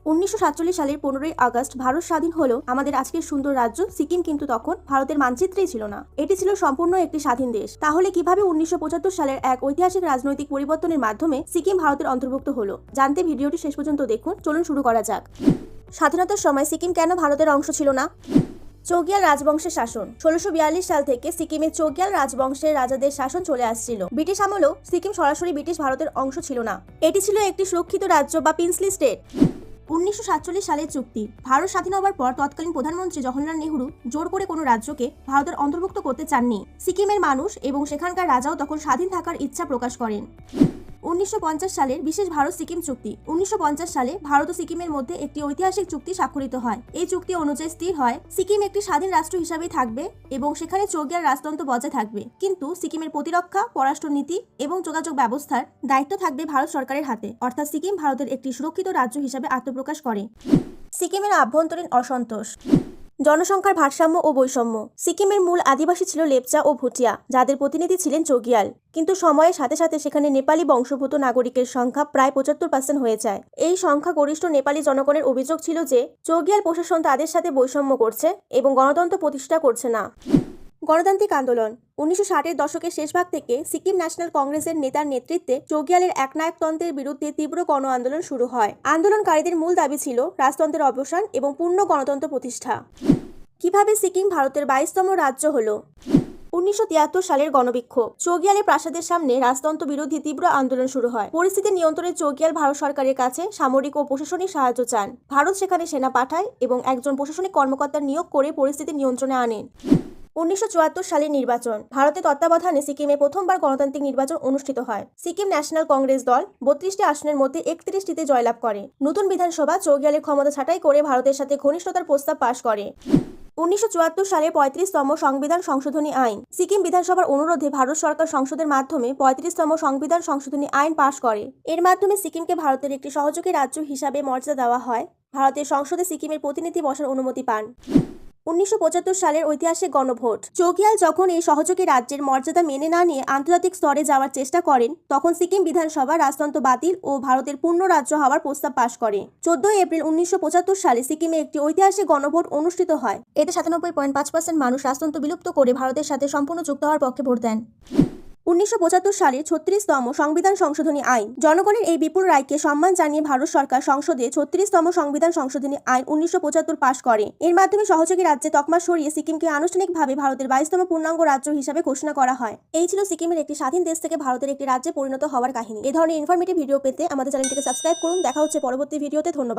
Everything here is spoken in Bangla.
1947 সালের 15ই আগস্ট ভারত স্বাধীন হলেও আমাদের আজকের সুন্দর রাজ্য সিকিম কিন্তু তখন ভারতের মানচিত্রেই ছিল না। এটি ছিল সম্পূর্ণ একটি স্বাধীন দেশ। তাহলে কিভাবে 1975 সালের এক ঐতিহাসিক রাজনৈতিক পরিবর্তনের মাধ্যমে সিকিম ভারতের অন্তর্ভুক্ত হলো, জানতে ভিডিওটি শেষ পর্যন্ত দেখুন। চলুন শুরু করা যাক। স্বাধীনতার সময় সিকিম কেন ভারতের অংশ ছিল না? চৌগিয়াল রাজবংশের শাসন। 1642 সাল থেকে সিকিমে চৌগিয়াল রাজবংশের রাজাদের শাসন চলে আসছিল। ব্রিটিশ আমলেও সিকিম সরাসরি ব্রিটিশ ভারতের অংশ ছিল না। এটি ছিল একটি সুরক্ষিত রাজ্য বা প্রিন্সলি স্টেট। 1947 সালের চুক্তি। ভারত স্বাধীন হওয়ার পর তৎকালীন প্রধানমন্ত্রী জওহরলাল নেহরু জোর করে কোনো রাজ্যকে ভারতের অন্তর্ভুক্ত করতে চাননি। সিকিমের মানুষ এবং সেখানকার রাজাও তখন স্বাধীন থাকার ইচ্ছা প্রকাশ করেন। 1950 সালের বিশেষ ভারত সিকিম চুক্তি। 1950 সালে ভারত ও সিকিমের মধ্যে একটি ঐতিহাসিক চুক্তি স্বাক্ষরিত হয়। এই চুক্তি অনুযায়ী স্থির হয় সিকিম একটি স্বাধীন রাষ্ট্র হিসাবেই থাকবে এবং সেখানে চৌগিয়াল রাজতন্ত্র বজায় থাকবে, কিন্তু সিকিমের প্রতিরক্ষা, পররাষ্ট্রনীতি এবং যোগাযোগ ব্যবস্থার দায়িত্ব থাকবে ভারত সরকারের হাতে। অর্থাৎ সিকিম ভারতের একটি সুরক্ষিত রাজ্য হিসাবে আত্মপ্রকাশ করে। সিকিমের আভ্যন্তরীণ অসন্তোষ। জনসংখ্যার ভারসাম্য ও বৈষম্য। সিকিমের মূল আদিবাসী ছিল লেপচা ও ভুটিয়া, যাদের প্রতিনিধি ছিলেন চৌগিয়াল। কিন্তু সময়ের সাথে সাথে সেখানে নেপালি বংশোদ্ভূত নাগরিকের সংখ্যা প্রায় 75% হয়ে যায়। এই সংখ্যাগরিষ্ঠ নেপালি জনগণের অভিযোগ ছিল যে চৌগিয়াল প্রশাসন তাদের সাথে বৈষম্য করছে এবং গণতন্ত্র প্রতিষ্ঠা করছে না। গণতান্ত্রিক আন্দোলন। 1960-এর দশকের শেষ ভাগ থেকে সিকিম ন্যাশনাল কংগ্রেসের নেতার নেতৃত্বে চৌগিয়ালের একনায়কতন্ত্রের বিরুদ্ধে তীব্র গণ আন্দোলন শুরু হয়। আন্দোলনকারীদের মূল দাবি ছিল রাজতন্ত্রের অবসান এবং পূর্ণ গণতন্ত্র প্রতিষ্ঠা। কিভাবে সিকিম ভারতের 22তম রাজ্য হলো? 1973 সালের গণবিক্ষোভ। চৌগিয়ালের প্রাসাদের সামনে রাজতন্ত্র বিরোধী তীব্র আন্দোলন শুরু হয়। পরিস্থিতি নিয়ন্ত্রণে চৌগিয়াল ভারত সরকারের কাছে সামরিক ও প্রশাসনিক সাহায্য চান। ভারত সেখানে সেনা পাঠায় এবং একজন প্রশাসনিক কর্মকর্তা নিয়োগ করে পরিস্থিতি নিয়ন্ত্রণে আনেন। 1974 সালের নির্বাচন। ভারতের তত্ত্বাবধানে সিকিমে প্রথমবার গণতান্ত্রিক নির্বাচন অনুষ্ঠিত হয়। সিকিম ন্যাশনাল কংগ্রেস দল 32টি আসনের মধ্যে 31টিতে জয়লাভ করে। নতুন বিধানসভা চৌগিয়ালের ক্ষমতা ছাঁটাই করে ভারতের সাথে ঘনিষ্ঠতার প্রস্তাব পাশ করে। 1974 সালের 35তম সংবিধান সংশোধনী আইন। সিকিম বিধানসভার অনুরোধে ভারত সরকার সংসদের মাধ্যমে 35তম সংবিধান সংশোধনী আইন পাশ করে। এর মাধ্যমে সিকিমকে ভারতের একটি সহযোগী রাজ্য হিসাবে মর্যাদা দেওয়া হয়। ভারতের সংসদে সিকিমের প্রতিনিধি বসার অনুমতি পান। 1975 সালের ঐতিহাসিক গণভোট। চৌগিয়াল যখন এই সহযোগী রাজ্যের মর্যাদা মেনে না নিয়ে আন্তর্জাতিক স্তরে যাওয়ার চেষ্টা করেন, তখন সিকিম বিধানসভা রাজতন্ত্র বাতিল ও ভারতের পূর্ণ রাজ্য হওয়ার প্রস্তাব পাশ করে। 14 এপ্রিল 1975 সালে সিকিমে একটি ঐতিহাসিক গণভোট অনুষ্ঠিত হয়। এতে 97.5% মানুষ রাজতন্ত্র বিলুপ্ত করে ভারতের সাথে সম্পূর্ণ যুক্ত হওয়ার পক্ষে ভোট দেন। 1975 সালের 36তম সংবিধান সংশোধনী আইন। জনগণের এই বিপুল রায়কে সম্মান জানিয়ে ভারত সরকার সংসদে 36তম সংবিধান সংশোধনী আইন 1975 পাশ করে। এর মাধ্যমে সহযোগী রাজ্যে তকমা সরিয়ে সিকিমকে আনুষ্ঠানিকভাবে ভারতের 22তম পূর্ণাঙ্গ রাজ্য হিসাবে ঘোষণা করা হয়। এই ছিল সিকিমের একটি স্বাধীন দেশ থেকে ভারতের একটি রাজ্যে পরিণত হওয়ার কাহিনী। এই ধরনের ইনফরমেটিভ ভিডিও পেতে আমাদের চ্যানেলটিকে সাবস্ক্রাইব করুন। দেখা হচ্ছে পরবর্তী ভিডিওতে। ধন্যবাদ।